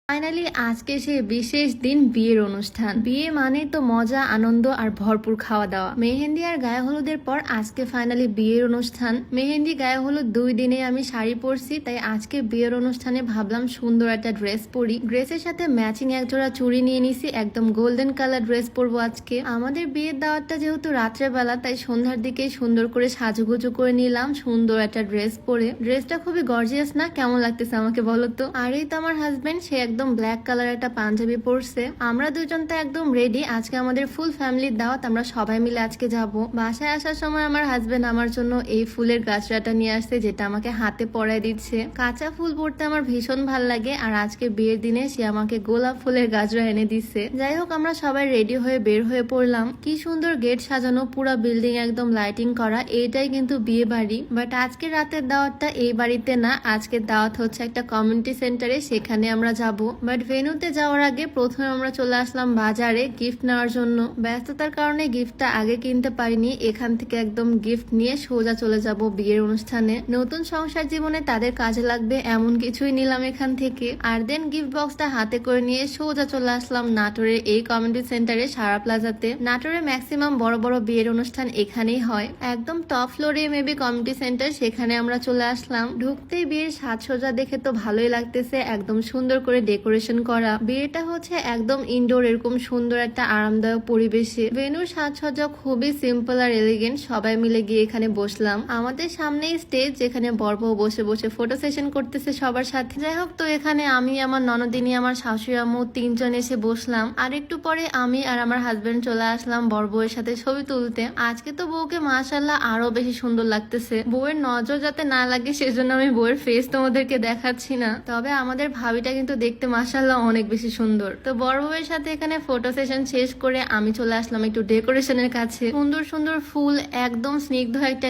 Finally আজকে সেই বিশেষ দিন, বিয়ের অনুষ্ঠান। বিয়ে মানে তো মজা, আনন্দ আর ভরপুর খাওয়া দাওয়া। মেহেন্দি আর গায়ে হলুদের পর আজকে ফাইনালি বিয়ের অনুষ্ঠান। মেহেন্দি গায়ে হলুদ 2 দিনে আমি শাড়ি পরছি, তাই আজকে বিয়ের অনুষ্ঠানে ভাবলাম সুন্দর একটা ড্রেস পরি। ড্রেসের সাথে ম্যাচিং একজোড়া চুড়ি নিয়ে নিছি, একদম গোল্ডেন কালার ড্রেস পরবো আজকে। আমাদের বিয়ের দাওয়াতটা যেহেতু রাত্রে বেলা, তাই সন্ধ্যার দিকে সুন্দর করে সাজুগুজু করে নিলাম সুন্দর একটা ড্রেস পরে। ড্রেসটা খুবই গর্জিয়াস না? কেমন লাগতেছে আমাকে বলো তো। আর এই তো আমার হাজবেন্ড, সে একদম ব্ল্যাক কালার একটা পাঞ্জাবি পরছে। আমরা দুজন তো একদম রেডি। আজকে আমাদের ফুল ফ্যামিলির দাওয়াত, আমরা সবাই মিলে আজকে যাব। বাসায় আসার সময় আমার হাজবেন্ড আমার জন্য এই ফুলের গাছড়াটা নিয়ে আসছে, যেটা আমাকে হাতে পরায় দিচ্ছে। কাঁচা ফুল পরতে আমার ভীষণ ভাল লাগে, আর আজকে বিয়ের দিনে সে আমাকে গোলাপ ফুলের গাছড়া এনে দিচ্ছে। যাই হোক, আমরা সবাই রেডি হয়ে বের হয়ে পড়লাম। কি সুন্দর গেট সাজানো, পুরা বিল্ডিং একদম লাইটিং করা। এইটাই কিন্তু বিয়ে বাড়ি। বাট আজকে রাতের দাওয়াতটা এই বাড়িতে না, আজকের দাওয়াত হচ্ছে একটা কমিউনিটি সেন্টারে, সেখানে আমরা যাব। বাট ভেন্যুতে যাওয়ার আগে প্রথমে আমরা চলে আসলাম বাজারে গিফট নেওয়ার জন্য। ব্যস্ততার কারণে গিফটটা আগে কিনতে পারিনি। এখান থেকে একদম গিফট নিয়ে সোজা চলে যাব বিয়ের অনুষ্ঠানে। নতুন সংসার জীবনে তাদের কাজে লাগবে এমন কিছুই নিলাম এখান থেকে। আর দেন গিফট বক্সটা হাতে করে নিয়ে সোজা চলে আসলাম নাটোরের এই কমিউনিটি সেন্টারে, সারা প্লাজাতে। নাটোরে ম্যাক্সিমাম বড় বড় বিয়ের অনুষ্ঠান এখানেই হয়। একদম টপ ফ্লোরে মেবি কমিউনিটি সেন্টার, সেখানে আমরা চলে আসলাম। ঢুকতেই বিয়ের সাজসজ্জা দেখে তো ভালোই লাগতেছে, একদম সুন্দর করে ডেকোরেশন করা। বিয়েটা হচ্ছে একদম ইনডোর, এরকম সুন্দর একটা আরামদায়ক পরিবেশে। ভেন্যুর সাজসজ্জা খুবই সিম্পল আর এলিগেন্ট। সবাই মিলে গিয়ে এখানে বসলাম। আমাদের সামনেই স্টেজ, যেখানে বরবউ বসে বসে ফটো সেশন করতেছে সবার সাথে। যাই হোক, তো এখানে আমি, আমার ননদিনী, আমার শাশুড়ি আম্মু 3 জন এসে বসলাম। আর একটু পরে আমি আর আমার হাজবেন্ড চলে আসলাম বরবউয়ের সাথে ছবি তুলতে। আজকে তো বউকে মাশাআল্লাহ আরো বেশি সুন্দর লাগতেছে। বউয়ের নজর যাতে না লাগে সেজন্য আমি বউয়ের ফেস তোমাদেরকে দেখাচ্ছি না, তবে আমাদের ভাবিটা কিন্তু দেখতে মাশাআল্লাহ অনেক বেশি সুন্দর। তো বড় বউয়ের সাথে এখানে ফটো সেশন শেষ করে আমি চলে আসলাম একটু ডেকোরেশনের কাছে। সুন্দর সুন্দর ফুল, একদম স্নিগ্ধ একটা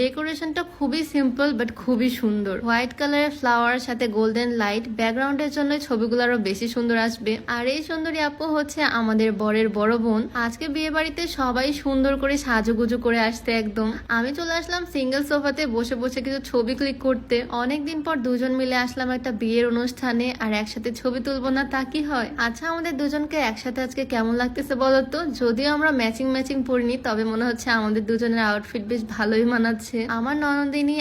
ডেকোরেশনটা খুবই সিম্পল বাট খুবই সুন্দর। হোয়াইট কালারের ফ্লাওয়ার সাথে গোল্ডেন লাইট, ব্যাকগ্রাউন্ডের জন্য ছবিগুলো আরো বেশি সুন্দর আসবে। আর এই সুন্দরী আপু হচ্ছে আমাদের বরের বড় বোন। আজকে বিয়ে বাড়িতে সবাই সুন্দর করে সাজুগুজু করে আসতে একদম। আমি চলে আসলাম সিঙ্গেল সোফাতে বসে বসে কিছু ছবি ক্লিক করতে। অনেকদিন পর দুজন মিলে আসলাম একটা বিয়ের অনুষ্ঠানে, আর একসাথে ছবি তুলবো না তা কি হয়? আচ্ছা, আমাদের দুজনকে একসাথে আজকে কেমন লাগতেছে বলতো? যদিও আমরা ম্যাচিং পরিনি, তবে মনে হচ্ছে আমাদের দুজনের আউটফিট বেশ ভালোই মানাচ্ছে। আমার ননদিনী,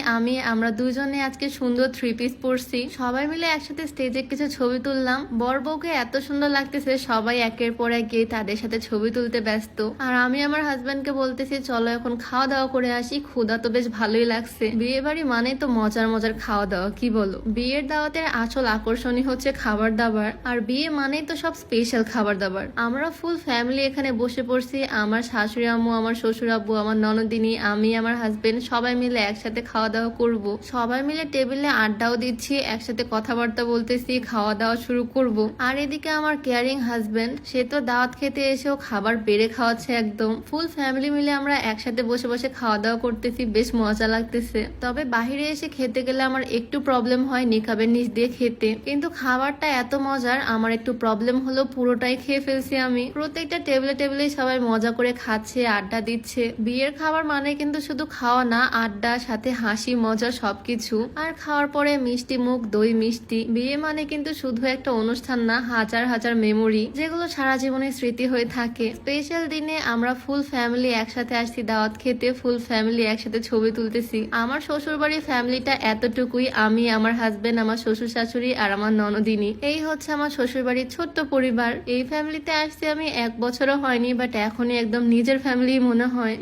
আমরা দুজনে আজকে সুন্দর 3 পিস পরছি। সবাই মিলে একসাথে স্টেজে কিছু ছবি তুললাম। বর বউকে এত সুন্দর লাগতেছে, সবাই একের পর এক গিয়ে তাদের সাথে ছবি তুলতে ব্যস্ত। আর আমি আমার হাজবেন্ডকে বলতেছি চলো এখন খাওয়া দাওয়া করে আসি, ক্ষুধা তো বেশ ভালোই লাগছে। বিয়ে বাড়ি মানে তো মজার মজার খাওয়া দাওয়া, কি বলো? বিয়ের দাওয়াতের আসল আকর্ষণই হচ্ছে খাবার দাবার, আর বিয়ে মানেই তো সব স্পেশাল খাবার দাবার। আমরা ফুল ফ্যামিলি এখানে বসে পড়ছি। আমার শাশুড়ি আম্মু, আমার শ্বশুর আব্বু, আমার ননদিনী, আমি, আমার হাজবেন্ড সবাই মিলে একসাথে খাওয়া দাওয়া করব। সবাই মিলে টেবিলে আড্ডাও দিচ্ছি, একসাথে কথাবার্তা বলতেছি, খাওয়া দাওয়া শুরু করব। আর এদিকে আমার কেয়ারিং হাজবেন্ড, সে তো দাওয়াত খেতে এসেও খাবার বেড়ে খাওয়াচ্ছে একদম। ফুল ফ্যামিলি মিলে আমরা একসাথে বসে বসে খাওয়া দাওয়া করতেছি, বেশ মজা লাগতেছে। তবে বাহিরে এসে খেতে গেলে আমার একটু প্রবলেম হয় নিকাবের নিচ দিয়ে খেতে, কিন্তু খাবারটা এত মজার, আমার একটু প্রবলেম হলো পুরোটাই খেয়ে ফেলছি আমি। প্রত্যেকটা টেবিলে সবাই মজা করে খাচ্ছে, আড্ডা দিচ্ছে। বিয়ের খাবার মানে কিন্তু শুধু খাওয়া না, আড্ডা, সাথে হাসি মজা সবকিছু। আর খাওয়ার পরে মিষ্টি মুখ, দই মিষ্টি। বিয়ে মানে কিন্তু শুধু একটা অনুষ্ঠান না, হাজার হাজার মেমোরি, যেগুলো সারা জীবনের স্মৃতি হয়ে থাকে। স্পেশাল দিনে আমরা ফুল ফ্যামিলি একসাথে আসছি দাওয়াত খেতে, ফুল ফ্যামিলি একসাথে ছবি তুলতেছি। আমার শ্বশুর বাড়ির ফ্যামিলিটা এতটুকুই, আমি, আমার হাজবেন্ড, আমার শ্বশুর শাশুড়ি আর আমার ননদিনী। এই হচ্ছে আমার শ্বশুর বাড়ির ছোট্ট পরিবার। এই ফ্যামিলিতে আসছি আমি 1 বছরও হয়নি, বাট এখনই একদম নিজের ফ্যামিলি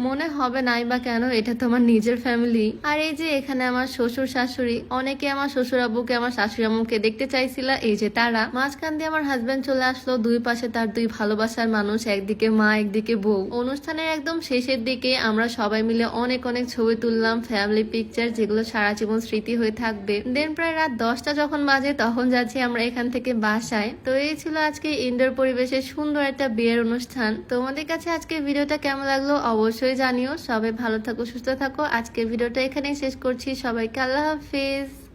মনে হবে নাই বা কেন, এটা তো আমার নিজের ফ্যামিলি। আর এই যে এখানে আমার শ্বশুর শাশুড়ি, অনেকে আমার শ্বশুর আব্বুকে, আমার শাশুড়ি আম্মুকে দেখতে চাইছিল, এই যে তারা। মাঝখান দিয়ে আমার হাজবেন্ড চলে আসলো, 2 পাশে তার 2 ভালোবাসার মানুষ, একদিকে মা একদিকে বউ। অনুষ্ঠানের একদম শেষের দিকে আমরা সবাই মিলে অনেক ছবি তুললাম, ফ্যামিলি পিকচার, যেগুলো সারা জীবন স্মৃতি হয়ে থাকবে। দেন প্রায় রাত 10টা যখন বাজে, তখন যাচ্ছি আমরা এখান থেকে বাসায়। তো এই ছিল আজকে ইনডোর পরিবেশে সুন্দর একটা বিয়ের অনুষ্ঠান। তোমাদের কাছে আজকে ভিডিওটা কেমন লাগলো অবশ্যই জানিও। সবাই ভালো থাকো, সুস্থ থাকো। আজকে ভিডিওটা এখানেই শেষ করছি। সবাইকে আল্লাহ হাফিজ।